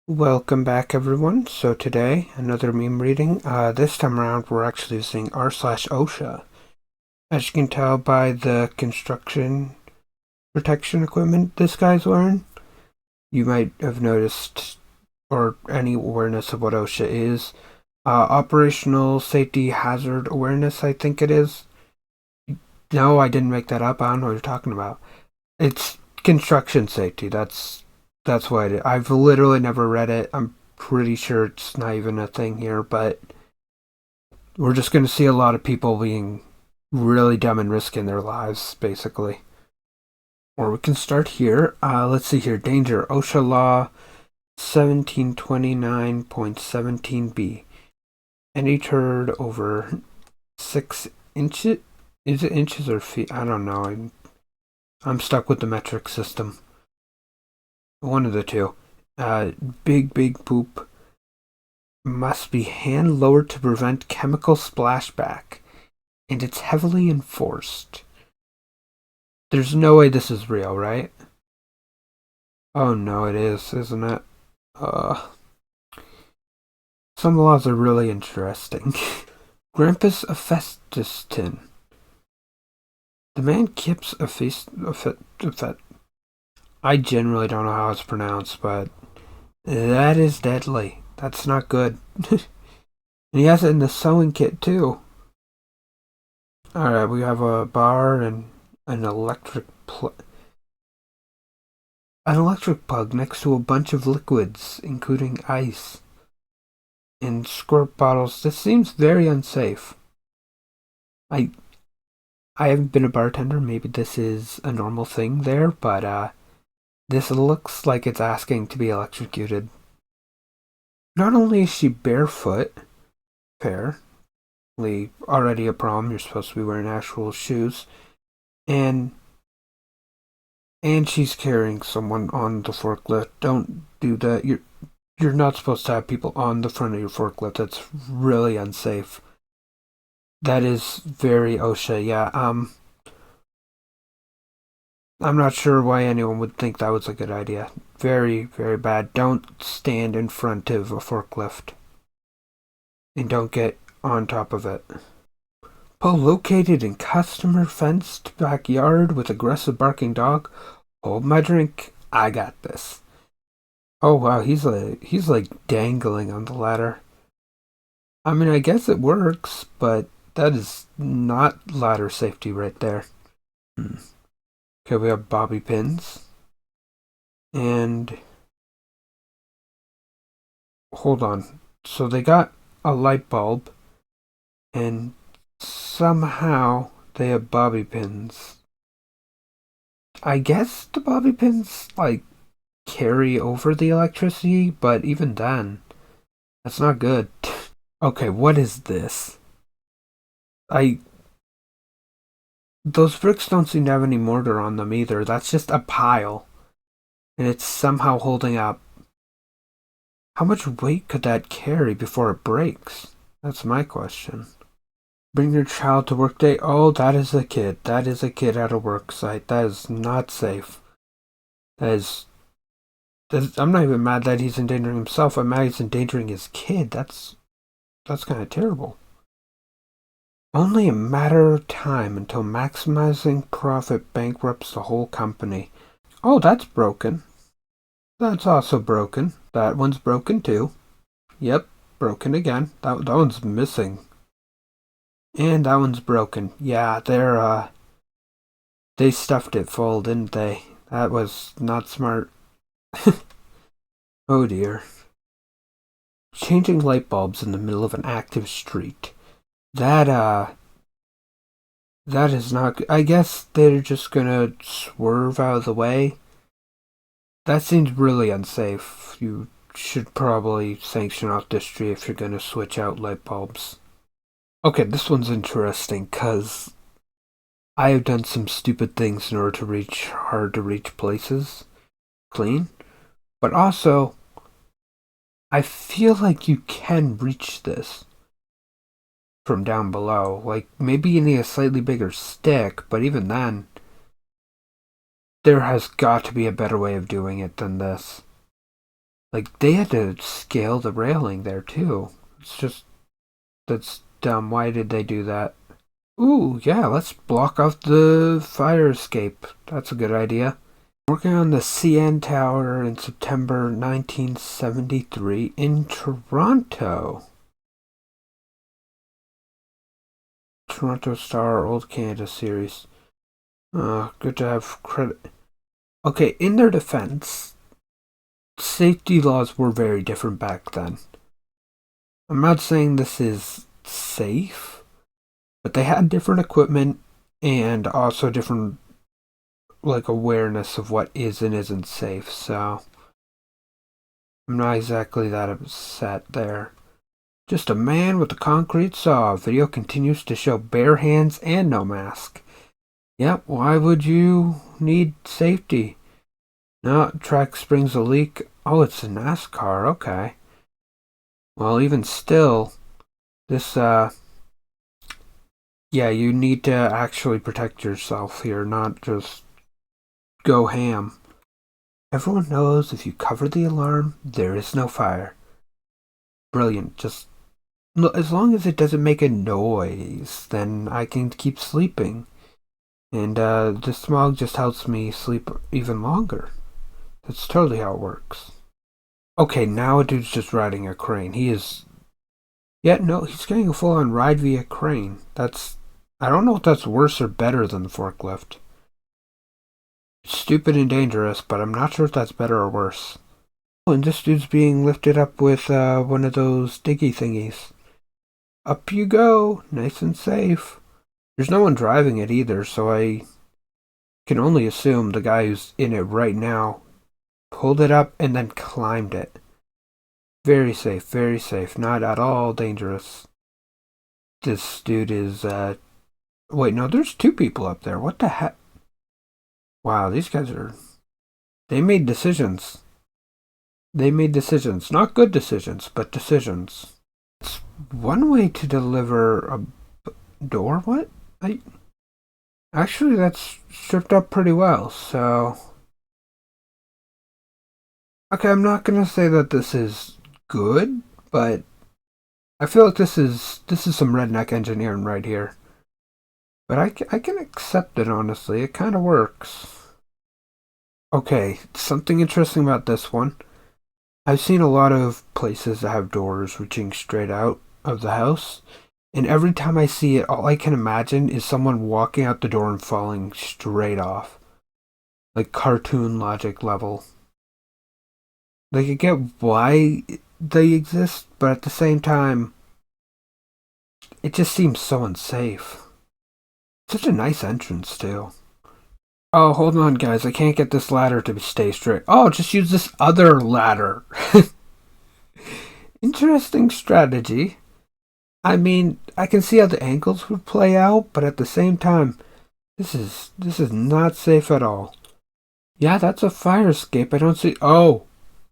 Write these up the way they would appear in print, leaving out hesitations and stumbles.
Welcome back, everyone. So today, another meme reading. This time around, we're actually using r/OSHA. As you can tell by the construction protection equipment this guy's wearing, you might have noticed or any awareness of what OSHA is. Operational Safety Hazard Awareness, I think it is. No, I didn't make that up. I don't know what you're talking about. It's construction safety. That's what it is. I've literally never read it. I'm pretty sure it's not even a thing here, but we're just going to see a lot of people being really dumb and risking their lives, basically. Or we can start here. Let's see here. Danger. OSHA Law 1729.17b. Any turd over 6 inches? Is it inches or feet? I don't know. I'm stuck with the metric system. One of the two. Big poop must be hand lowered to prevent chemical splashback, and it's heavily enforced. There's no way this is real, right? Oh no, it is, isn't it? Some laws are really interesting. Grampus Festiston. The man keeps a feast. I generally don't know how it's pronounced, but that is deadly. That's not good. And he has it in the sewing kit too. Alright, we have a bar and an electric plug next to a bunch of liquids, including ice and squirt bottles. This seems very unsafe. I I haven't been a bartender. Maybe this is a normal thing there, but this looks like it's asking to be electrocuted. Not only is she barefoot, fair, already a problem. You're supposed to be wearing actual shoes, and she's carrying someone on the forklift. Don't do that. You're not supposed to have people on the front of your forklift. That's really unsafe. That is very OSHA. Yeah. I'm not sure why anyone would think that was a good idea. Very bad. Don't stand in front of a forklift, and don't get on top of it. Pole located in customer fenced backyard with aggressive barking dog. Hold my drink. I got this. Oh wow, he's like dangling on the ladder. I mean, I guess it works, but that is not ladder safety right there. Hmm. Okay, we have bobby pins. And hold on. So they got a light bulb and somehow they have bobby pins. I guess the bobby pins like carry over the electricity, but even then, that's not good. Okay, what is this? I Those bricks don't seem to have any mortar on them either. That's just a pile. And it's somehow holding up. How much weight could that carry before it breaks? That's my question. Bring your child to work day. Oh, that is a kid. That is a kid at a work site. That is not safe. That is. I'm not even mad that he's endangering himself. I'm mad he's endangering his kid. That's kind of terrible. Only a matter of time until maximizing profit bankrupts the whole company. Oh, that's broken. That's also broken. That one's broken too. Yep, broken again. That one's missing. And that one's broken. Yeah, they stuffed it full, didn't they? That was not smart. Oh dear. Changing light bulbs in the middle of an active street. That that is not. I guess they're just gonna swerve out of the way. That seems really unsafe. You should probably sanction off the street if you're gonna switch out light bulbs. Okay, this one's interesting because I have done some stupid things in order to reach hard to reach places clean, but also I feel like you can reach this from down below. Like maybe you need a slightly bigger stick, but even then, there has got to be a better way of doing it than this. Like, they had to scale the railing there, too. That's dumb. Why did they do that? Ooh, yeah, let's block off the fire escape. That's a good idea. Working on the CN Tower in September 1973 in Toronto. Toronto Star Old Canada series. Good to have credit. Okay, in their defense, safety laws were very different back then. I'm not saying this is safe, but they had different equipment and also different like awareness of what is and isn't safe, so I'm not exactly that upset there. Just a man with a concrete saw. Video continues to show bare hands and no mask. Yep, why would you need safety? No, track springs a leak. Oh, it's a NASCAR, okay. Well, even still, this, yeah, you need to actually protect yourself here, not just go ham. Everyone knows if you cover the alarm, there is no fire. Brilliant. Just as long as it doesn't make a noise, then I can keep sleeping. And the smog just helps me sleep even longer. That's totally how it works. Okay, now a dude's just riding a crane. He is. Yeah, no, he's getting a full on ride via crane. That's. I don't know if that's worse or better than the forklift. It's stupid and dangerous, but I'm not sure if that's better or worse. Oh, and this dude's being lifted up with one of those diggy thingies. Up you go, nice and safe. There's no one driving it either, so I can only assume the guy who's in it right now pulled it up and then climbed it. Very safe, not at all dangerous. This dude is, wait, no, there's two people up there. What the heck? Wow, these guys are. They made decisions. They made decisions. Not good decisions, but decisions. It's one way to deliver a door? What? Actually, that's stripped up pretty well, so. Okay, I'm not gonna say that this is good, but I feel like this is some redneck engineering right here. But I can accept it, honestly. It kind of works. Okay, something interesting about this one. I've seen a lot of places that have doors reaching straight out of the house, and every time I see it, all I can imagine is someone walking out the door and falling straight off. Like cartoon logic level. Like, I get why they exist, but at the same time, it just seems so unsafe. Such a nice entrance, too. Oh, hold on, guys. I can't get this ladder to stay straight. Oh, just use this other ladder. Interesting strategy. I mean, I can see how the angles would play out, but at the same time, this is not safe at all. Yeah, that's a fire escape. I don't see. Oh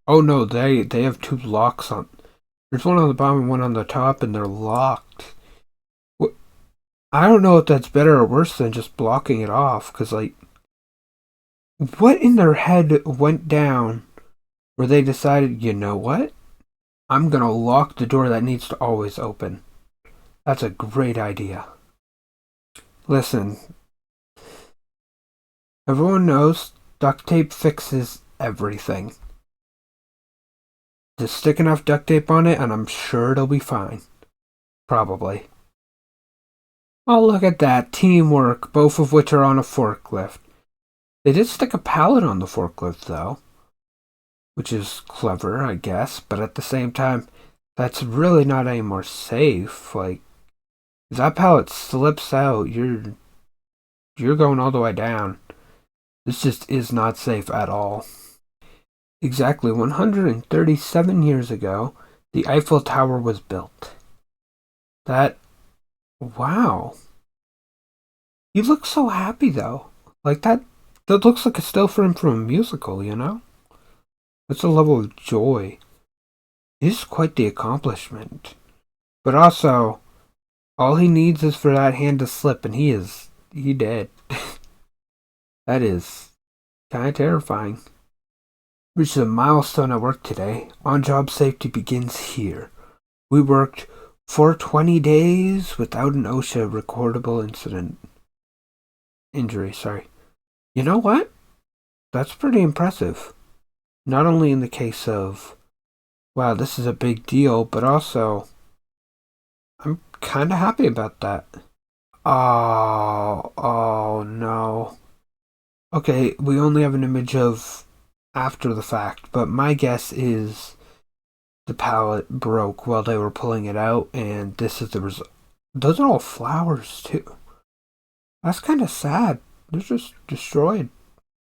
no, they have two locks on. There's one on the bottom and one on the top, and they're locked. I don't know if that's better or worse than just blocking it off, because, like, what in their head went down where they decided, you know what? I'm gonna lock the door that needs to always open. That's a great idea. Listen, everyone knows duct tape fixes everything. Just stick enough duct tape on it, and I'm sure it'll be fine. Probably. Oh, look at that. Teamwork, both of which are on a forklift. They did stick a pallet on the forklift, though, which is clever, I guess, but at the same time, that's really not any more safe. Like, if that pallet slips out, you're going all the way down. This just is not safe at all. Exactly 137 years ago, the Eiffel Tower was built. That, wow. You look so happy, though. Like, that looks like a still frame from a musical, you know? That's a level of joy. It is quite the accomplishment. But also, all he needs is for that hand to slip, and he dead. That is kind of terrifying. Reached a milestone at work today. On-job safety begins here. We worked for 20 days without an OSHA recordable injury. You know what? That's pretty impressive. Not only in the case of, wow, this is a big deal, but also, I'm kind of happy about that. Oh no. Okay, we only have an image of after the fact, but my guess is the pallet broke while they were pulling it out, and this is the result. Those are all flowers, too. That's kind of sad. They're just destroyed.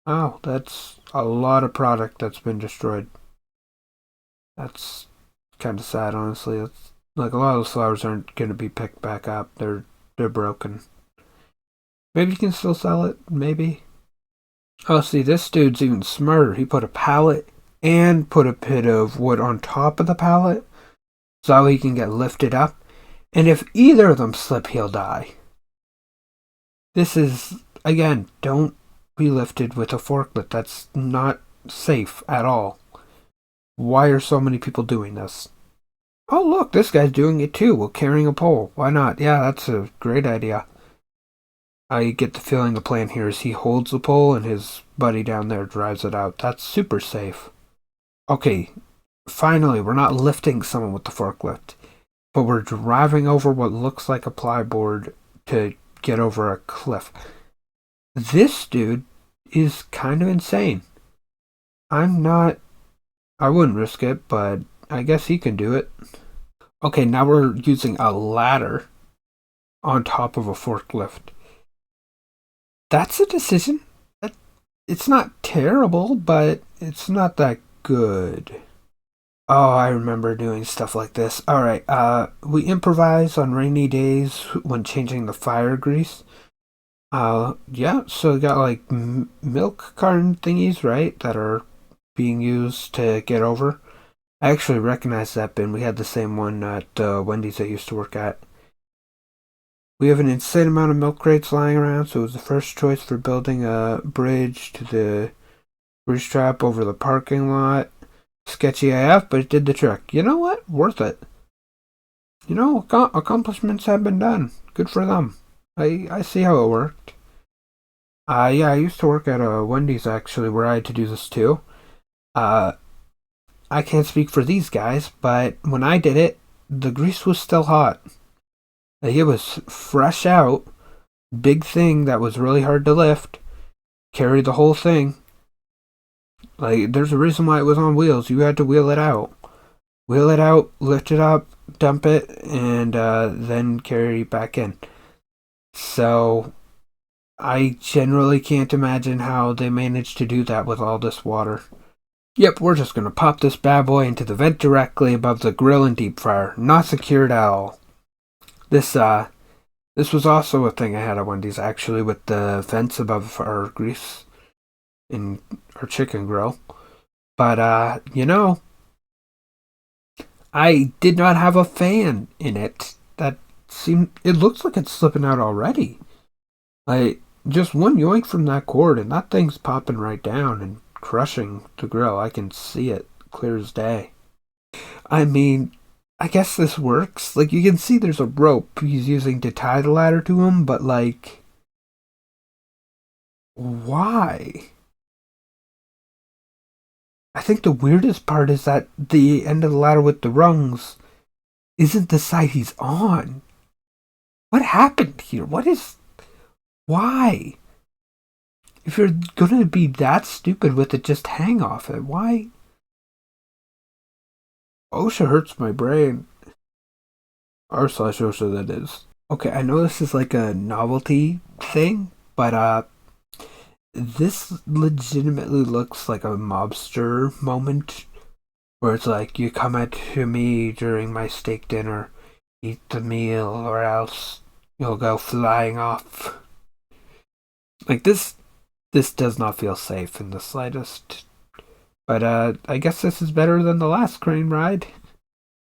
Oh, that's a lot of product that's been destroyed. That's kind of sad, honestly. It's like a lot of those flowers aren't going to be picked back up. They're broken. Maybe you can still sell it. Maybe. Oh, see, this dude's even smarter. He put a pallet and put a bit of wood on top of the pallet so he can get lifted up. And if either of them slip, he'll die. This is, again, don't be lifted with a forklift. That's not safe at all. Why are so many people doing this? Oh, look, this guy's doing it too while carrying a pole. Why not? Yeah, that's a great idea. I get the feeling the plan here is he holds the pole and his buddy down there drives it out. That's super safe. Okay, finally, we're not lifting someone with the forklift, but we're driving over what looks like a plyboard to get over a cliff. This dude is kind of insane. I wouldn't risk it, but I guess he can do it. Okay, now we're using a ladder on top of a forklift. That's a decision. It's not terrible, but it's not that good. Oh, I remember doing stuff like this. Alright, we improvise on rainy days when changing the fire grease. Yeah, so we got like milk carton thingies, right, that are being used to get over. I actually recognize that bin. We had the same one at Wendy's I used to work at. We have an insane amount of milk crates lying around, so it was the first choice for building a bridge to the bridge trap over the parking lot. Sketchy AF, but it did the trick. You know what? Worth it. You know, accomplishments have been done. Good for them. I see how it worked. Yeah, I used to work at a Wendy's actually, where I had to do this too. I can't speak for these guys, but when I did it, the grease was still hot. Like, it was fresh out, big thing that was really hard to lift, carried the whole thing. Like, there's a reason why it was on wheels. You had to wheel it out. Wheel it out, lift it up, dump it, and then carry it back in. So, I generally can't imagine how they managed to do that with all this water. Yep, we're just gonna pop this bad boy into the vent directly above the grill and deep fryer. Not secured at all. This was also a thing I had at Wendy's, actually, with the vents above our grease in our chicken grill. But, you know, I did not have a fan in it. It looks like it's slipping out already. Like, just one yoink from that cord and that thing's popping right down and crushing the grill. I can see it clear as day. I mean, I guess this works. Like, you can see there's a rope he's using to tie the ladder to him, but, like, why? I think the weirdest part is that the end of the ladder with the rungs isn't the side he's on. What happened here? Why? If you're gonna be that stupid with it, just hang off it. Why? OSHA hurts my brain. R/OSHA, that is. Okay, I know this is like a novelty thing, but this legitimately looks like a mobster moment where it's like, you come at to me during my steak dinner, eat the meal, or else you'll go flying off. Like, this does not feel safe in the slightest. But I guess this is better than the last crane ride.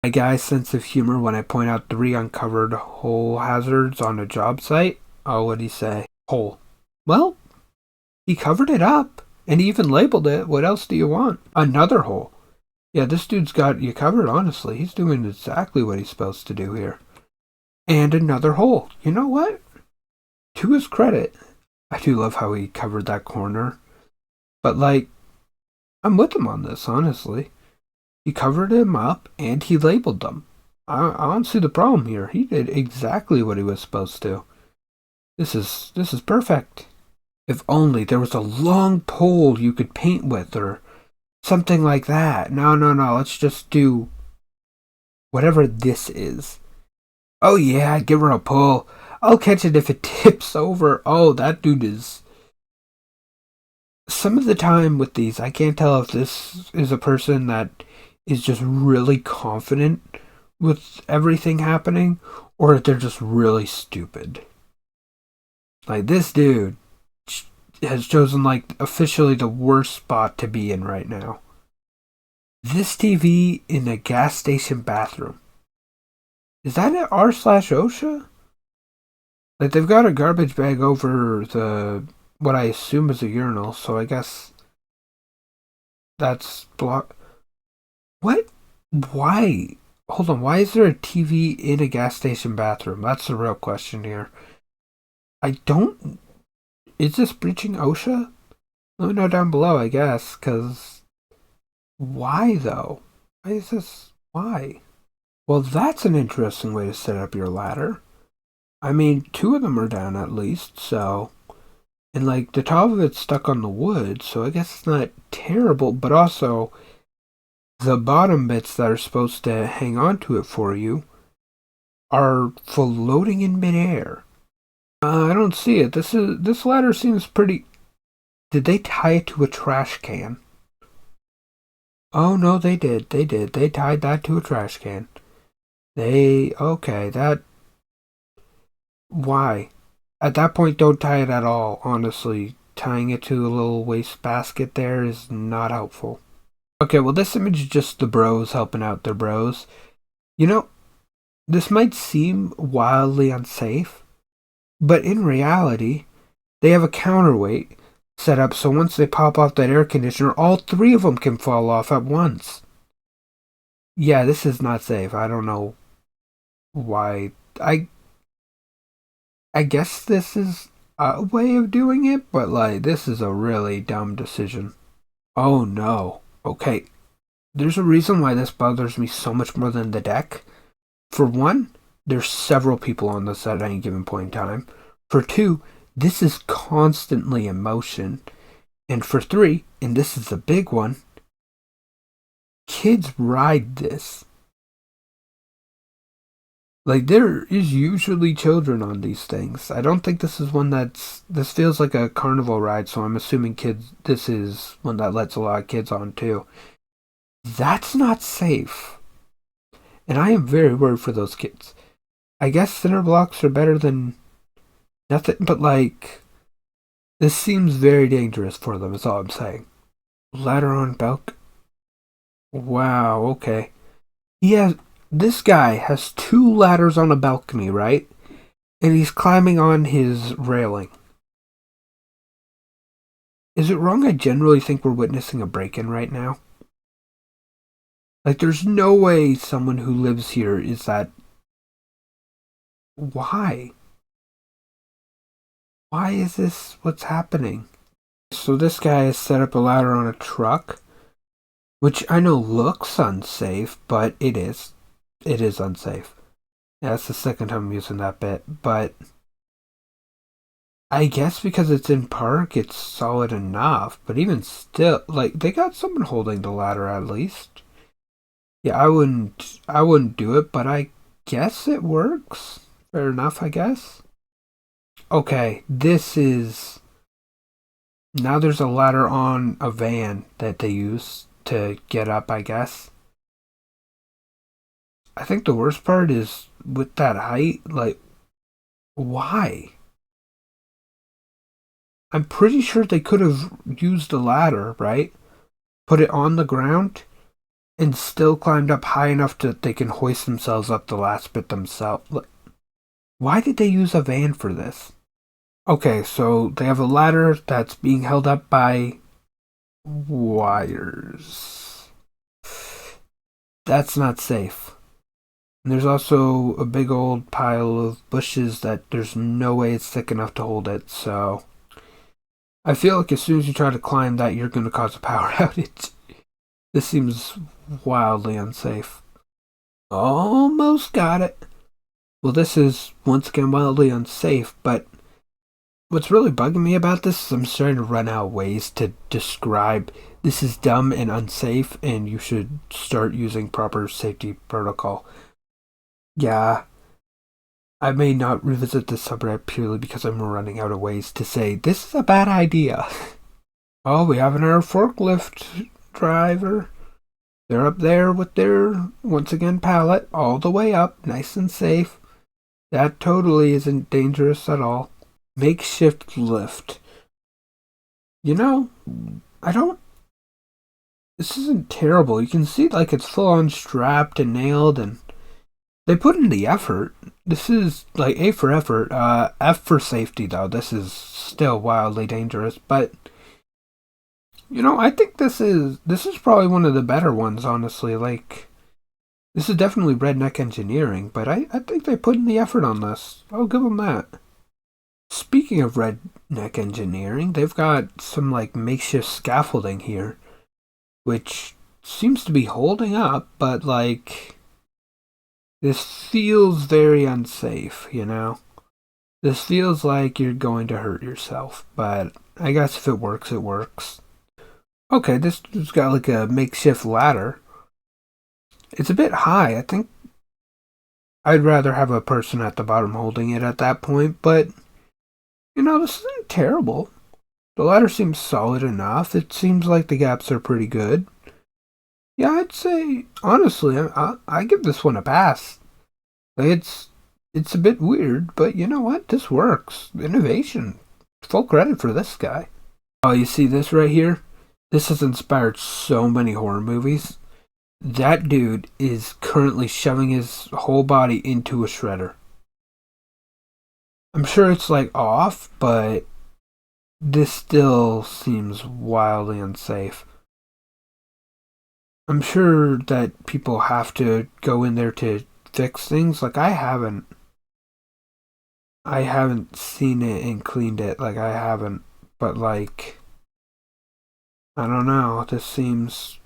My guy's sense of humor when I point out 3 uncovered hole hazards on a job site. Oh, what'd he say? Hole. Well, he covered it up. And he even labeled it. What else do you want? Another hole. Yeah, this dude's got you covered, honestly. He's doing exactly what he's supposed to do here. And another hole. You know what? To his credit, I do love how he covered that corner. But, like, I'm with him on this, honestly. He covered him up and he labeled them. I don't see the problem here. He did exactly what he was supposed to. This is perfect. If only there was a long pole you could paint with or something like that. No, no, no. Let's just do whatever this is. Oh yeah, give her a pull. I'll catch it if it tips over. Oh, that dude is. Some of the time with these, I can't tell if this is a person that is just really confident with everything happening or if they're just really stupid. Like this dude has chosen like officially the worst spot to be in right now. This TV in a gas station bathroom. Is that at r/OSHA? Like they've got a garbage bag over the what I assume is a urinal, so I guess that's block. What? Why? Hold on. Why is there a TV in a gas station bathroom? That's the real question here. I don't. Is this breaching OSHA? Let me know down below, I guess, because why though? Why is this? Why? Well, that's an interesting way to set up your ladder. I mean, two of them are down at least, so. And like the top of it's stuck on the wood, so I guess it's not terrible, but also the bottom bits that are supposed to hang on to it for you are floating in midair. I don't see it. This ladder seems pretty. Did they tie it to a trash can? Oh no, they did. They did. They tied that to a trash can. That. Why? At that point, don't tie it at all, honestly. Tying it to a little waste basket there is not helpful. Okay, well, this image is just the bros helping out their bros. You know, this might seem wildly unsafe, but in reality, they have a counterweight set up so once they pop off that air conditioner, all three of them can fall off at once. Yeah, this is not safe. I don't know why. I guess this is a way of doing it, but like, this is a really dumb decision. Oh no. Okay, there's a reason why this bothers me so much more than the deck. For one, there's several people on this at any given point in time. For two, this is constantly in motion. And for three, and this is the big one, kids ride this. Like, there is usually children on these things. I don't think this is one this feels like a carnival ride, so I'm assuming this is one that lets a lot of kids on too. That's not safe. And I am very worried for those kids. I guess cinder blocks are better than nothing, but like, this seems very dangerous for them, is all I'm saying. Ladder on balcony. Wow, okay. This guy has two ladders on a balcony, right? And he's climbing on his railing. Is it wrong? I generally think we're witnessing a break-in right now. Like, there's no way someone who lives here is that. Why? Why is this what's happening? So this guy has set up a ladder on a truck, which I know looks unsafe, but it is. It is unsafe. Yeah, that's the second time I'm using that bit, but I guess because it's in park, it's solid enough, but even still, like, they got someone holding the ladder at least. Yeah, I wouldn't do it, but I guess it works. Fair enough, I guess. Okay, this is now there's a ladder on a van that they use to get up, I guess. I think the worst part is with that height, like, why? I'm pretty sure they could have used a ladder, right? Put it on the ground and still climbed up high enough that they can hoist themselves up the last bit themselves. Why did they use a van for this? Okay, so they have a ladder that's being held up by wires. That's not safe. And there's also a big old pile of bushes that there's no way it's thick enough to hold it, so I feel like as soon as you try to climb that, you're going to cause a power outage. This seems wildly unsafe. Almost got it. Well, this is once again wildly unsafe, but what's really bugging me about this is I'm starting to run out of ways to describe this is dumb and unsafe, and you should start using proper safety protocol. Yeah, I may not revisit this subreddit purely because I'm running out of ways to say this is a bad idea. Oh, we have our forklift driver. They're up there with their, once again, pallet all the way up, nice and safe. That totally isn't dangerous at all. Makeshift lift. You know, I don't. This isn't terrible. You can see like it's full on strapped and nailed, and they put in the effort. This is like A for effort, F for safety though. This is still wildly dangerous, but I think this is probably one of the better ones, honestly. Like this is definitely redneck engineering, but I think they put in the effort on this. I'll give them that. Speaking of redneck engineering, they've got some like makeshift scaffolding here, which seems to be holding up, but like this feels very unsafe. This feels like you're going to hurt yourself, but I guess if it works, it works. Okay, this has got like a makeshift ladder. It's a bit high. I think I'd rather have a person at the bottom holding it at that point, but this isn't terrible. The ladder seems solid enough. It seems like the gaps are pretty good. Yeah, I'd say honestly, I give this one a pass. It's a bit weird, but you know what? This works. Innovation. Full credit for this guy. Oh, you see this right here? This has inspired so many horror movies. That dude is currently shoving his whole body into a shredder. I'm sure it's like off, but this still seems wildly unsafe. I'm sure that people have to go in there to fix things. Like I haven't seen it and cleaned it. Like I haven't, but like I don't know. This seems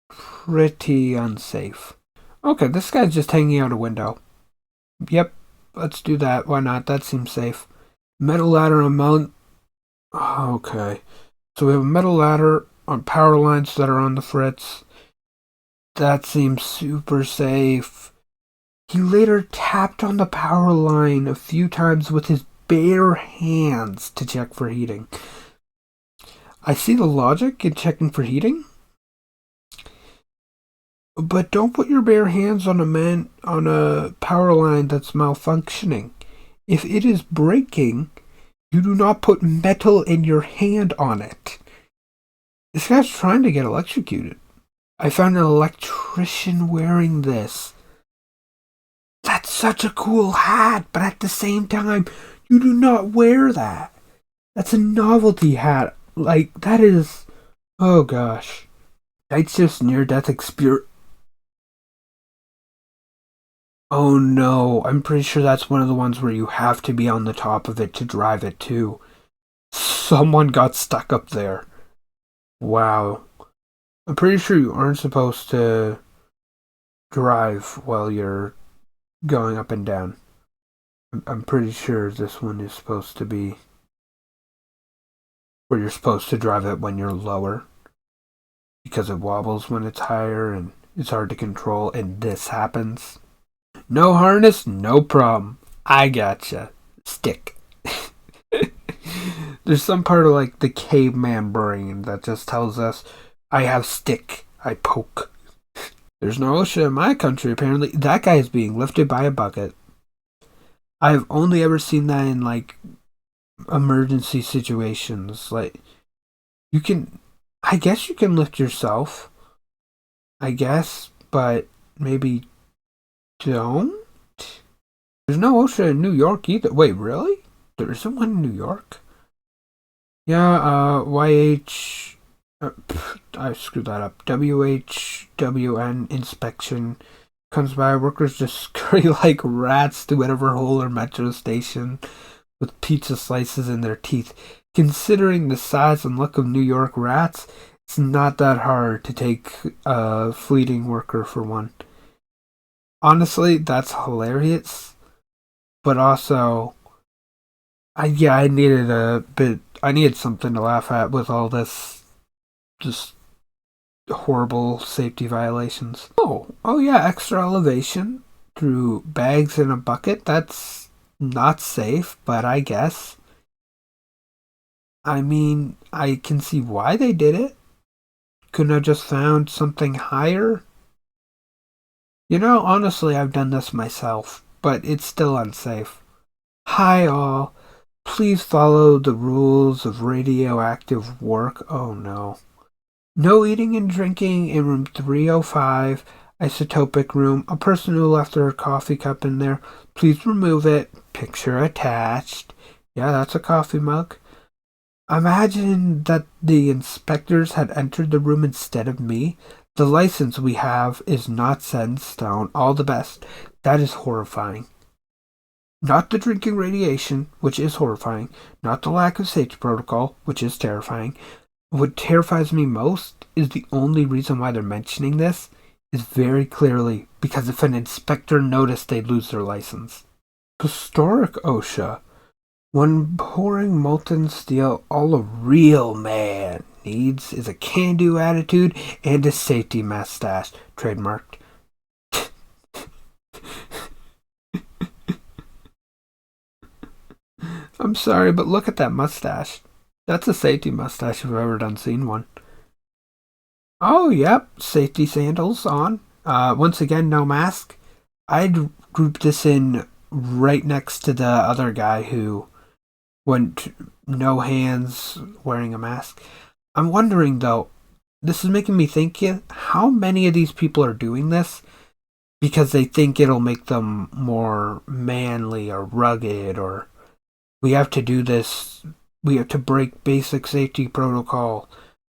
pretty unsafe. Okay, this guy's just hanging out a window. Yep, let's do that. Why not? That seems safe. Metal ladder on mount. Okay, so we have a metal ladder on power lines that are on the fritz. That seems super safe. He later tapped on the power line a few times with his bare hands to check for heating. I see the logic in checking for heating, but don't put your bare hands on a power line that's malfunctioning. If it is breaking, you do not put metal in your hand on it. This guy's trying to get electrocuted. I found an electrician wearing this. That's such a cool hat, but at the same time, you do not wear that. That's a novelty hat. Like, that is. Oh gosh. Night Shift's near death experience. Oh no, I'm pretty sure that's one of the ones where you have to be on the top of it to drive it too. Someone got stuck up there. Wow. I'm pretty sure you aren't supposed to drive while you're going up and down. I'm pretty sure this one is supposed to be where you're supposed to drive it when you're lower because it wobbles when it's higher and it's hard to control, and this happens. No harness, no problem. I gotcha. Stick. There's some part of like the caveman brain that just tells us, I have stick, I poke. There's no OSHA in my country, apparently. That guy is being lifted by a bucket. I've only ever seen that in like emergency situations. Like, I guess you can lift yourself. I guess, but maybe don't? There's no OSHA in New York either. Wait, really? There isn't one in New York? Yeah, YH I screwed that up. WHWN inspection comes by. Workers just scurry like rats to whatever hole or metro station with pizza slices in their teeth. Considering the size and look of New York rats, it's not that hard to take a fleeting worker for one. Honestly, that's hilarious, but also, I needed I needed something to laugh at with all this just horrible safety violations. Oh yeah, extra elevation through bags in a bucket. That's not safe, but I guess. I mean, I can see why they did it. Couldn't have just found something higher? Honestly, I've done this myself, but it's still unsafe. Hi all. Please follow the rules of radioactive work. Oh no. No eating and drinking in room 305, isotopic room. A person who left their coffee cup in there. Please remove it. Picture attached. Yeah, that's a coffee mug. Imagine that the inspectors had entered the room instead of me. The license we have is not set in stone. All the best. That is horrifying. Not the drinking radiation, which is horrifying. Not the lack of safety protocol, which is terrifying. What terrifies me most is the only reason why they're mentioning this is very clearly because if an inspector noticed, they'd lose their license. Historic OSHA. When pouring molten steel, all a real man needs is a can-do attitude and a safety mustache. Trademarked. I'm sorry, but look at that mustache. That's a safety mustache if I've ever done seen one. Oh, yep, safety sandals on. Once again, no mask. I'd group this in right next to the other guy who went no hands wearing a mask. I'm wondering though, this is making me think how many of these people are doing this because they think it'll make them more manly or rugged, or we have to do this, we have to break basic safety protocol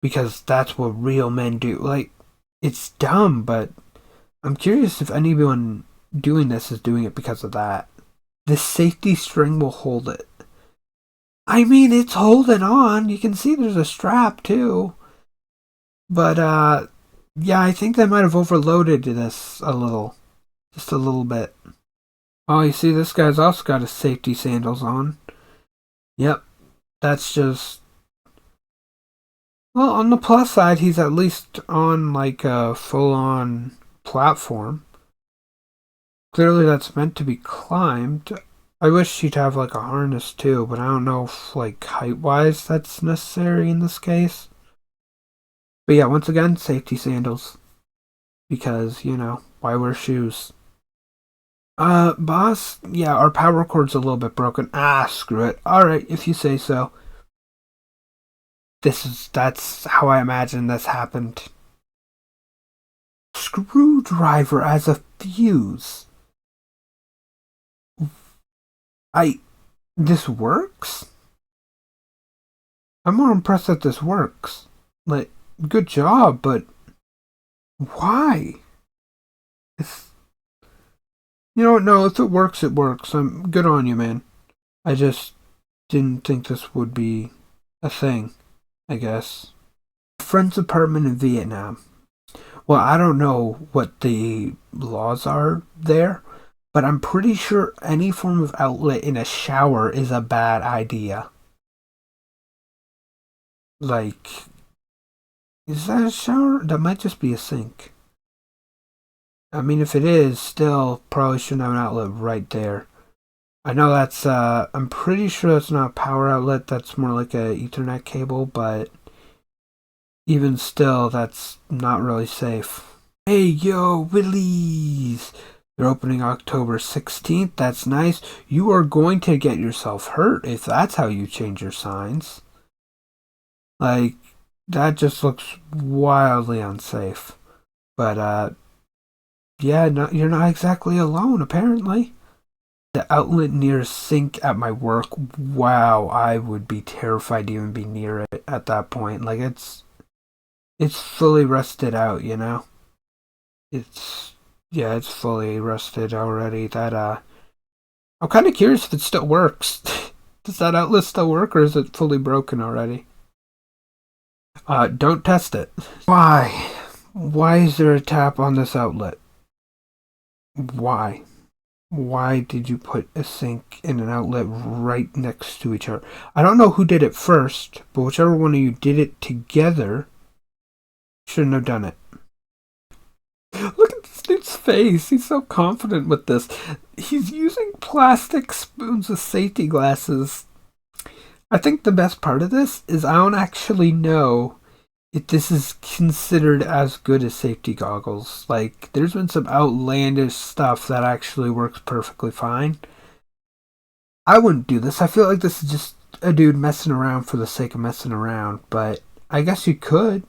because that's what real men do. Like, it's dumb, but I'm curious if anyone doing this is doing it because of that. The safety string will hold it. I mean, it's holding on. You can see there's a strap too. But, yeah, I think they might have overloaded this a little. Just a little bit. Oh, you see, this guy's also got his safety sandals on. Yep, that's just. Well, on the plus side, he's at least on like a full on platform. Clearly, that's meant to be climbed. I wish he'd have like a harness too, but I don't know if like height wise that's necessary in this case. But yeah, once again, safety sandals. Because, why wear shoes? Boss, yeah, our power cord's a little bit broken. Ah, screw it. Alright, if you say so. That's how I imagine this happened. Screwdriver as a fuse. This works? I'm more impressed that this works. Like, good job, but why? It's, no, if it works, it works. I'm good on you, man. I just didn't think this would be a thing, I guess. Friend's apartment in Vietnam. Well, I don't know what the laws are there, but I'm pretty sure any form of outlet in a shower is a bad idea. Like, is that a shower? That might just be a sink. I mean, if it is, still probably shouldn't have an outlet right there. I know that's, I'm pretty sure that's not a power outlet, that's more like a Ethernet cable, but even still, that's not really safe. Hey, yo, Willies! They're opening October 16th, that's nice. You are going to get yourself hurt if that's how you change your signs. Like, that just looks wildly unsafe. But, yeah, no, you're not exactly alone, apparently. The outlet near sink at my work, wow, I would be terrified to even be near it at that point. Like, it's It's fully rusted out, you know? It's, yeah, it's fully rusted already. I'm kind of curious if it still works. Does that outlet still work, or is it fully broken already? Don't test it. Why? Why is there a tap on this outlet? Why? Why did you put a sink and an outlet right next to each other? I don't know who did it first, but whichever one of you did it together shouldn't have done it. Look at this dude's face. He's so confident with this. He's using plastic spoons with safety glasses. I think the best part of this is I don't actually know if this is considered as good as safety goggles. Like, there's been some outlandish stuff that actually works perfectly fine. I wouldn't do this. I feel like this is just a dude messing around for the sake of messing around, but I guess you could.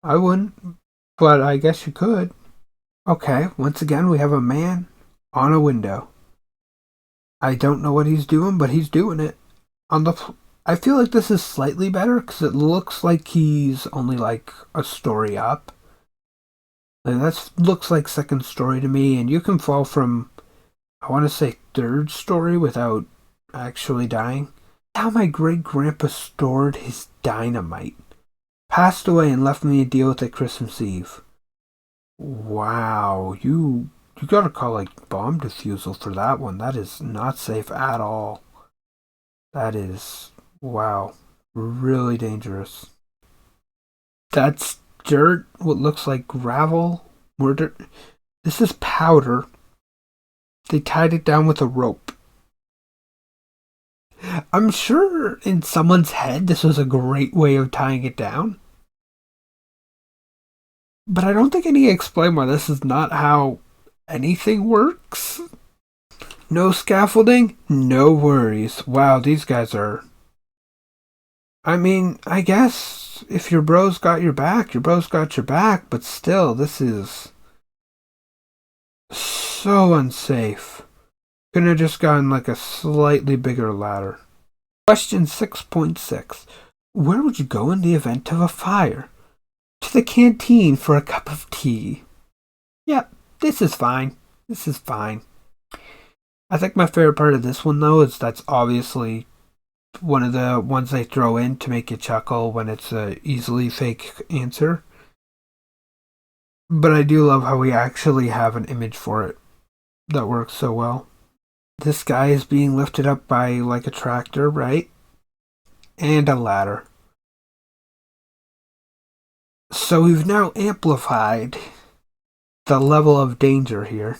I wouldn't, but I guess you could. Okay, once again, we have a man on a window. I don't know what he's doing, but he's doing it. On the, I feel like this is slightly better because it looks like he's only like a story up. Like that looks like second story to me, and you can fall from, I want to say third story without actually dying. How my great grandpa stored his dynamite. Passed away and left me to deal with it Christmas Eve. Wow, you gotta call like bomb defusal for that one. That is not safe at all. That is, wow, really dangerous. That's dirt, what looks like gravel, more dirt. This is powder. They tied it down with a rope. I'm sure in someone's head this was a great way of tying it down. But I don't think I need to explain why this is not how anything works. No scaffolding? No worries. Wow, these guys are. I mean, I guess if your bro's got your back, your bro's got your back, but still, this is so unsafe. Couldn't have just gotten like a slightly bigger ladder. Question 6.6. Where would you go in the event of a fire? To the canteen for a cup of tea. Yep, this is fine. This is fine. I think my favorite part of this one, though, is that's obviously one of the ones they throw in to make you chuckle when it's a easily fake answer. But I do love how we actually have an image for it that works so well. This guy is being lifted up by like a tractor, right? And a ladder. So we've now amplified the level of danger here.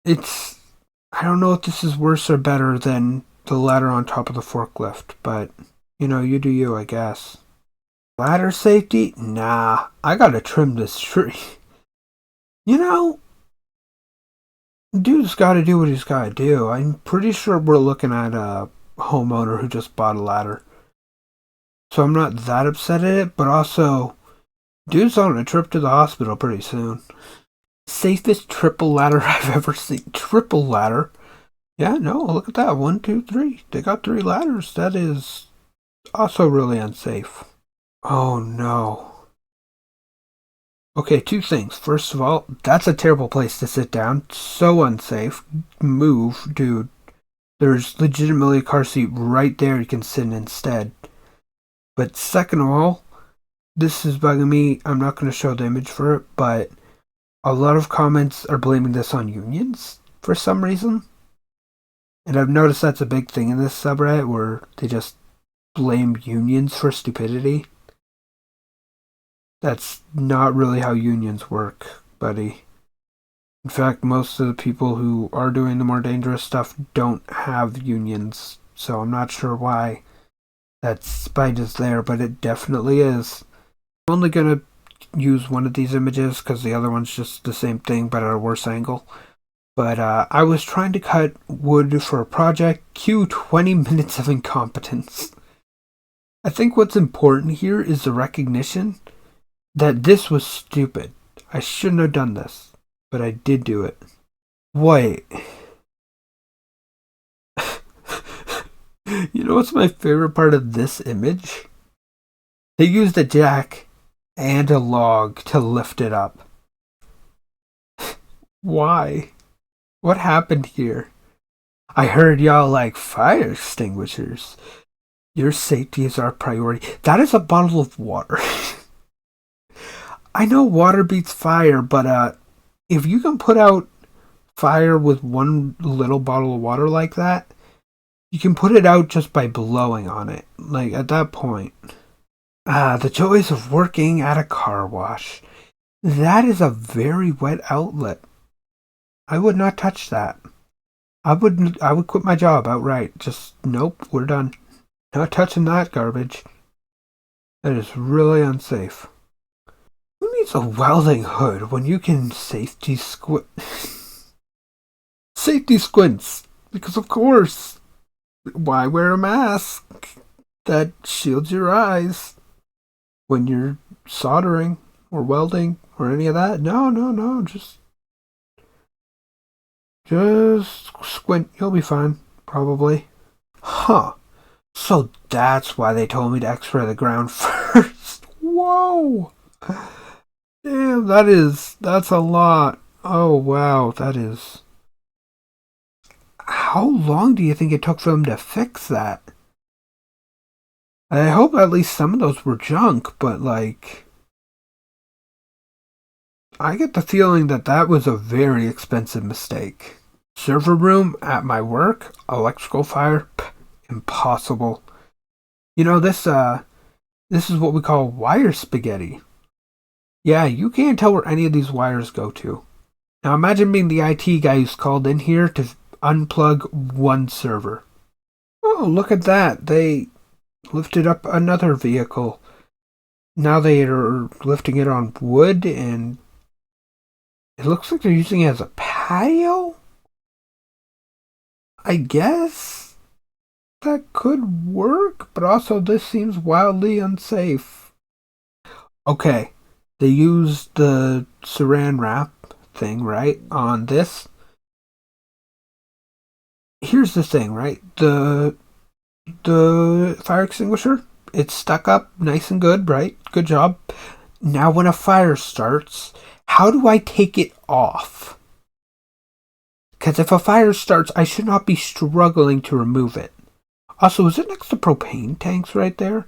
It's, I don't know if this is worse or better than the ladder on top of the forklift, but you know, you do you, I guess. Ladder safety? Nah, I gotta trim this tree. You know, dude's gotta do what he's gotta do. I'm pretty sure we're looking at a homeowner who just bought a ladder. So I'm not that upset at it, but also, dude's on a trip to the hospital pretty soon. Safest triple ladder I've ever seen. Triple ladder? Yeah, no, look at that. 1, 2, 3. They got 3 ladders. That is also really unsafe. Oh no. Okay, 2 things. First of all, that's a terrible place to sit down. So unsafe. Move, dude. There's legitimately a car seat right there you can sit in instead. But second of all, this is bugging me. I'm not going to show the image for it, but a lot of comments are blaming this on unions for some reason. And I've noticed that's a big thing in this subreddit where they just blame unions for stupidity. That's not really how unions work, buddy. In fact, most of the people who are doing the more dangerous stuff don't have unions, so I'm not sure why that spite is there, but it definitely is. I'm only going to use one of these images because the other one's just the same thing but at a worse angle. But I was trying to cut wood for a project. Cue 20 minutes of incompetence. I think what's important here is the recognition that this was stupid. I shouldn't have done this, but I did do it. Wait. You know what's my favorite part of this image? They used a jack and a log to lift it up. Why? What happened here? I heard y'all like fire extinguishers. Your safety is our priority. That is a bottle of water. I know water beats fire, but if you can put out fire with one little bottle of water like that, you can put it out just by blowing on it. Like, at that point. The joys of working at a car wash. That is a very wet outlet. I would not touch that. I would quit my job outright. Just, nope, we're done. Not touching that garbage. That is really unsafe. Who needs a welding hood when you can safety squint? Safety squints! Because of course. Why wear a mask that shields your eyes when you're soldering or welding or any of that? No. Just squint. You'll be fine. Probably. Huh. So that's why they told me to x-ray the ground first. Whoa! Damn, that's a lot. Oh, wow, that is... How long do you think it took for them to fix that? I hope at least some of those were junk, but like... I get the feeling that that was a very expensive mistake. Server room at my work, electrical fire, impossible. You know, this is what we call wire spaghetti. Yeah, you can't tell where any of these wires go to. Now imagine being the IT guy who's called in here to unplug one server. Oh, look at that. They lifted up another vehicle. Now they are lifting it on wood, and it looks like they're using it as a patio? I guess that could work, but also this seems wildly unsafe. Okay, they used the saran wrap thing, right, on this. Here's the thing, right? The fire extinguisher, it's stuck up nice and good, right? Good job. Now when a fire starts, how do I take it off? Because if a fire starts, I should not be struggling to remove it. Also, is it next to propane tanks right there?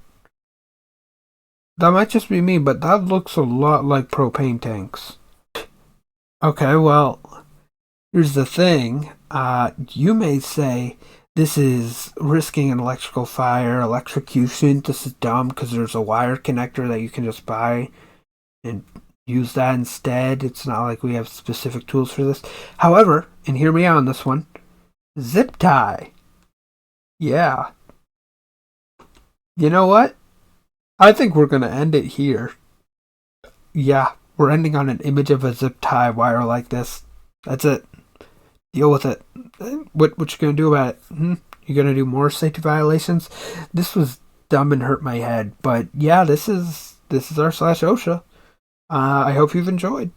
That might just be me, but that looks a lot like propane tanks. Okay, well, here's the thing. You may say this is risking an electrical fire, electrocution. This is dumb because there's a wire connector that you can just buy and use that instead. It's not like we have specific tools for this. However, and hear me out on this one, zip tie. Yeah. You know what? I think we're going to end it here. Yeah, we're ending on an image of a zip tie wire like this. That's it. Deal with it. What you going to do about it? You going to do more safety violations? This was dumb and hurt my head. But yeah, this is our /OSHA. I hope you've enjoyed.